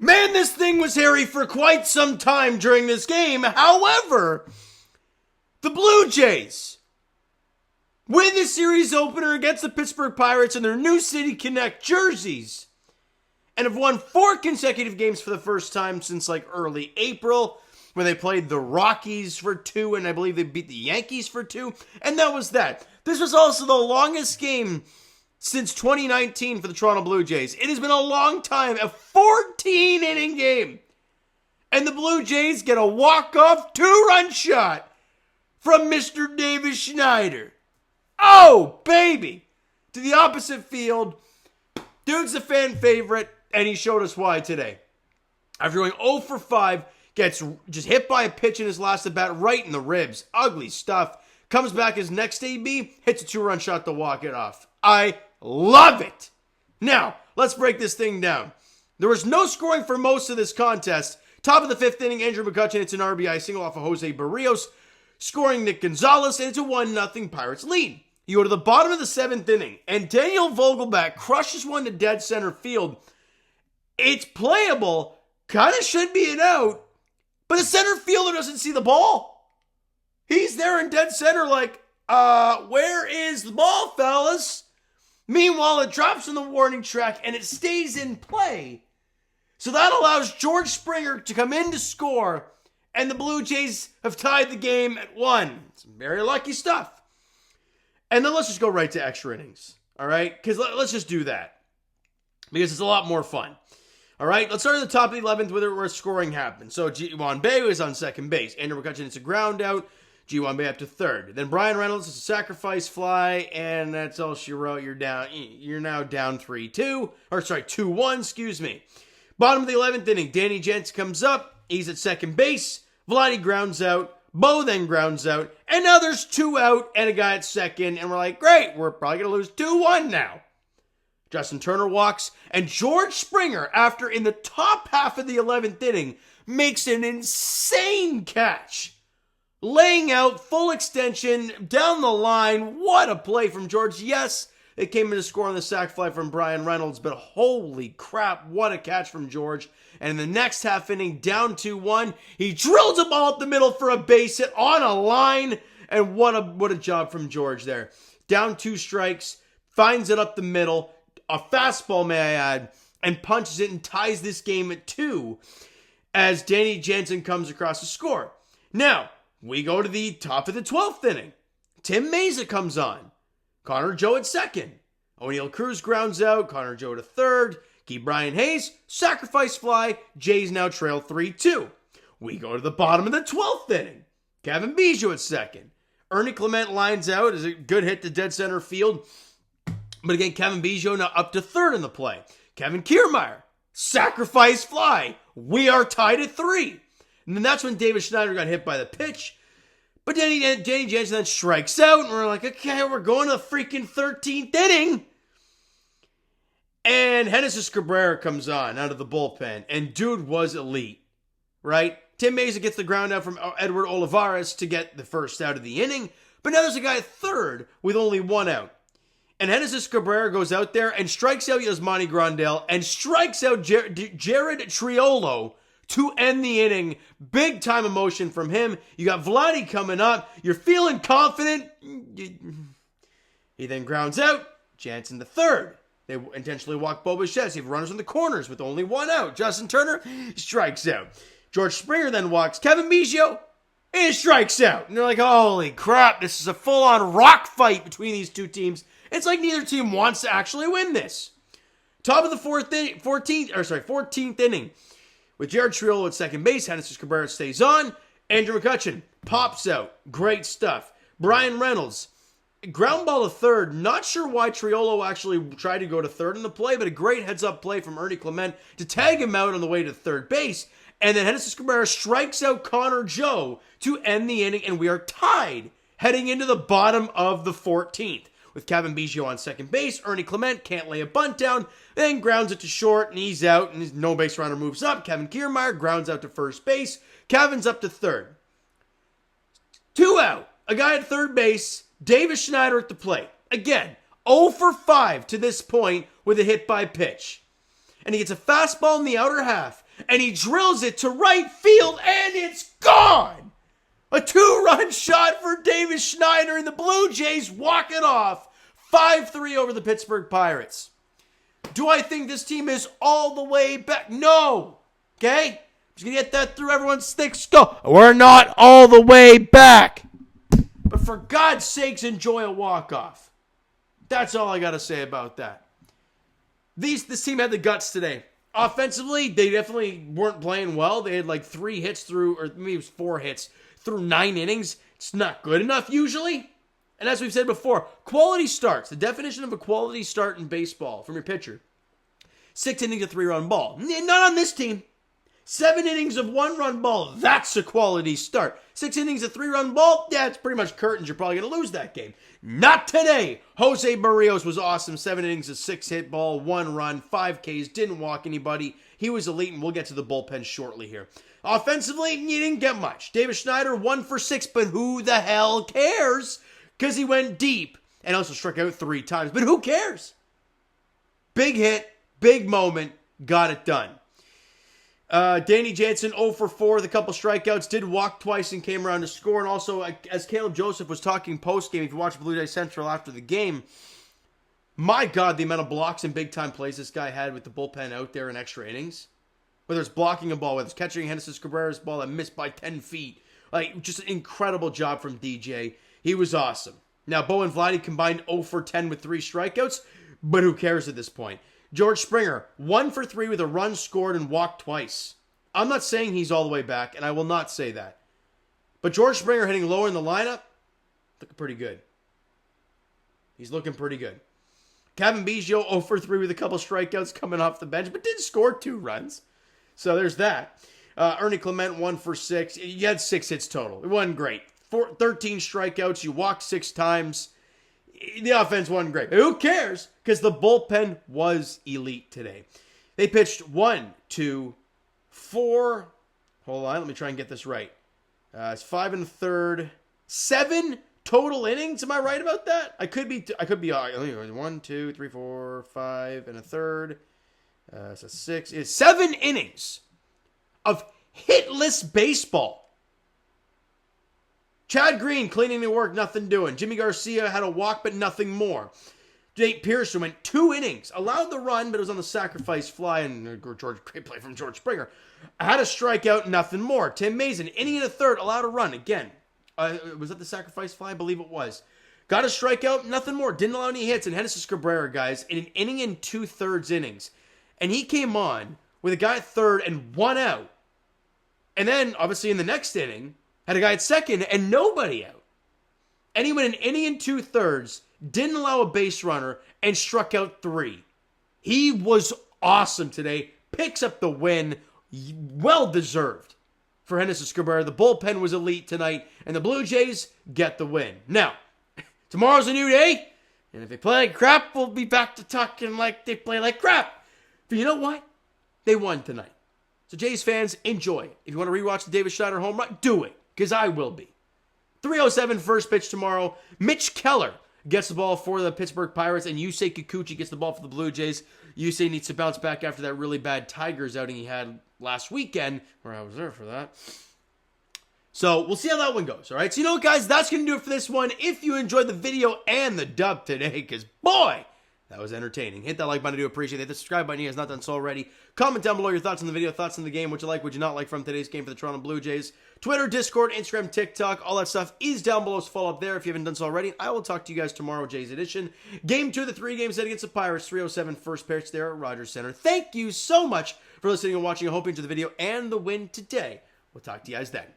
Man, this thing was hairy for quite some time during this game. However, the Blue Jays win the series opener against the Pittsburgh Pirates in their New City Connect jerseys and have won 4 consecutive games for the first time since like early April when they played the Rockies for 2 and I believe they beat the Yankees for 2. And that was that. This was also the longest game since 2019 for the Toronto Blue Jays. It has been a long time, a 14-inning game. And the Blue Jays get a walk-off 2-run shot from Mr. Davis Schneider. Oh, baby! To the opposite field. Dude's a fan favorite, and he showed us why today. After going 0 for 5, gets just hit by a pitch in his last at-bat right in the ribs. Ugly stuff. Comes back his next AB, hits a 2-run shot to walk it off. I love it. Now, let's break this thing down. There was no scoring for most of this contest. Top of the 5th inning, Andrew McCutchen hits an RBI single off of Jose Barrios, scoring Nick Gonzalez, and it's a 1-0 Pirates lead. You go to the bottom of the 7th inning, and Daniel Vogelbach crushes one to dead center field. It's playable, kind of should be an out, but the center fielder doesn't see the ball. He's there in dead center like, where is the ball, fellas? Meanwhile, it drops in the warning track and it stays in play. So that allows George Springer to come in to score, and the Blue Jays have tied the game at 1. It's very lucky stuff. And then let's just go right to extra innings, all right? Because let's just do that because it's a lot more fun. All right, let's start at the top of the 11th where scoring happened. So Ji-Hwan Bae was on second base. Andrew McCutchen hits a ground out. Ji-Hwan Bae up to third. Then Brian Reynolds is a sacrifice fly, and that's all she wrote. You're now down 2-1, excuse me. Bottom of the 11th inning, Danny Jansen comes up. He's at second base. Vladdy grounds out. Bo then grounds out. And now there's 2 out and a guy at second. And we're like, great, we're probably going to lose 2-1 now. Justin Turner walks. And George Springer, after in the top half of the 11th inning, makes an insane catch. Laying out, full extension, down the line. What a play from George. Yes, it came in to score on the sac fly from Brian Reynolds, but holy crap, what a catch from George. And in the next half inning, down 2-1, he drills a ball up the middle for a base hit on a line. And what a job from George there. Down 2 strikes, finds it up the middle, a fastball may I add, and punches it and ties this game at 2 as Danny Jansen comes across to score. Now, we go to the top of the 12th inning. Tim Mayza comes on. Connor Joe at second. O'Neill Cruz grounds out. Connor Joe to third. Key Brian Hayes, sacrifice fly. Jays now trail 3-2. We go to the bottom of the 12th inning. Kevin Biggio at second. Ernie Clement lines out as a good hit to dead center field. But again, Kevin Biggio now up to third in the play. Kevin Kiermaier, sacrifice fly. We are tied at 3. And then that's when Davis Schneider got hit by the pitch. But Danny Jansen then strikes out. And we're like, okay, we're going to the freaking 13th inning. And Genesis Cabrera comes on out of the bullpen. And dude was elite, right? Tim Mayza gets the ground out from Edward Olivares to get the first out of the inning. But now there's a guy at third with only 1 out. And Genesis Cabrera goes out there and strikes out Yasmani Grandal and strikes out Jared Triolo to end the inning. Big time emotion from him. You got Vladdy coming up. You're feeling confident. He then grounds out. Jansen to third. They intentionally walk Bo Bichette. He runners in the corners with only 1 out. Justin Turner strikes out. George Springer then walks Kevin Biggio and strikes out. And they're like, holy crap, this is a full-on rock fight between these two teams. It's like neither team wants to actually win this. Top of the 14th inning. With Jared Triolo at second base, Genesis Cabrera stays on. Andrew McCutchen pops out. Great stuff. Brian Reynolds, ground ball to third. Not sure why Triolo actually tried to go to third in the play, but a great heads-up play from Ernie Clement to tag him out on the way to third base. And then Genesis Cabrera strikes out Connor Joe to end the inning, and we are tied heading into the bottom of the 14th. With Kevin Biggio on second base, Ernie Clement can't lay a bunt down, then grounds it to short, and he's out, and his no base runner moves up. Kevin Kiermaier grounds out to first base. Kevin's up to third. 2 out. A guy at third base. Davis Schneider at the plate. Again, 0 for 5 to this point with a hit by pitch. And he gets a fastball in the outer half. and he drills it to right field, and it's gone. A 2-run shot for Davis Schneider, and the Blue Jays walk it off 5-3 over the Pittsburgh Pirates. Do I think this team is all the way back? No. Okay? Just going to get that through everyone's thick skull. We're not all the way back. But for God's sakes, enjoy a walk-off. That's all I got to say about that. This team had the guts today. Offensively, they definitely weren't playing well. They had like 3 hits through, or maybe it was 4 hits through 9 innings. It's not good enough usually. And as we've said before, quality starts. The definition of a quality start in baseball from your pitcher. 6 innings of 3-run ball. Not on this team. 7 innings of 1-run ball. That's a quality start. 6 innings of 3-run ball. Yeah, it's pretty much curtains. You're probably going to lose that game. Not today. Jose Barrios was awesome. 7 innings of 6-hit ball, 1 run, 5 Ks. Didn't walk anybody. He was elite, and we'll get to the bullpen shortly here. Offensively, you didn't get much. Davis Schneider, 1 for 6, but who the hell cares? Because he went deep and also struck out 3 times. But who cares? Big hit, big moment, got it done. Danny Jansen, 0 for 4 with a couple strikeouts, did walk twice and came around to score. And also, as Caleb Joseph was talking post-game, if you watch Blue Jay Central after the game, my God, the amount of blocks and big-time plays this guy had with the bullpen out there in extra innings. Whether it's blocking a ball, whether it's catching Henderson Cabrera's ball that missed by 10 feet. Like, just an incredible job from DJ. He was awesome. Now, Bo and Vladdy combined 0 for 10 with 3 strikeouts, but who cares at this point? George Springer, 1 for 3 with a run scored and walked twice. I'm not saying he's all the way back, and I will not say that. But George Springer hitting lower in the lineup, looking pretty good. He's looking pretty good. Kevin Biggio, 0 for 3 with a couple strikeouts coming off the bench, but did score 2 runs. So there's that. Ernie Clement, 1 for 6. You had 6 hits total. It wasn't great. 13 strikeouts. You walked 6 times. The offense wasn't great. Who cares? Because the bullpen was elite today. They pitched 1, 2, 4. Hold on, let me try and get this right. It's 5 1/3, 7 total innings. Am I right about that? I could be. 1, 2, 3, 4, 5 1/3. So 6 is 7 innings of hitless baseball. Chad Green cleaning the work, nothing doing. Jimmy Garcia had a walk, but nothing more. Nate Pearson went 2 innings, allowed the run, but it was on the sacrifice fly, and great play from George Springer. Had a strikeout, nothing more. Tim Mason, inning and a third, allowed a run again. Was that the sacrifice fly? I believe it was. Got a strikeout, nothing more. Didn't allow any hits. And Henderson Cabrera, guys, in an inning and 2/3 innings. And he came on with a guy at third and 1 out. And then, obviously, in the next inning, had a guy at second and nobody out. And he went an inning and 2/3, didn't allow a base runner, and struck out 3. He was awesome today. Picks up the win. Well deserved for Henderson Cabrera. The bullpen was elite tonight, and the Blue Jays get the win. Now, tomorrow's a new day, and if they play like crap, we'll be back to talking like they play like crap. But you know what? They won tonight. So Jays fans, enjoy it. If you want to rewatch the Davis Schneider home run, do it, because I will be. 3:07 first pitch tomorrow. Mitch Keller gets the ball for the Pittsburgh Pirates, and Yusei Kikuchi gets the ball for the Blue Jays. Yusei needs to bounce back after that really bad Tigers outing he had last weekend, where I was there for that. So we'll see how that one goes, all right? So you know what, guys? That's going to do it for this one. If you enjoyed the video and the dub today, because, boy, that was entertaining. Hit that like button. I do appreciate it. Hit the subscribe button if you guys not done so already. Comment down below your thoughts on the video, thoughts on the game, what you like, what you not like from today's game for the Toronto Blue Jays. Twitter, Discord, Instagram, TikTok, all that stuff is down below, so follow up there if you haven't done so already. I will talk to you guys tomorrow, Jays Edition. Game 2 of the 3 games set against the Pirates, 3:07 first pitch there at Rogers Center. Thank you so much for listening and watching. I hope you enjoyed the video and the win today. We'll talk to you guys then.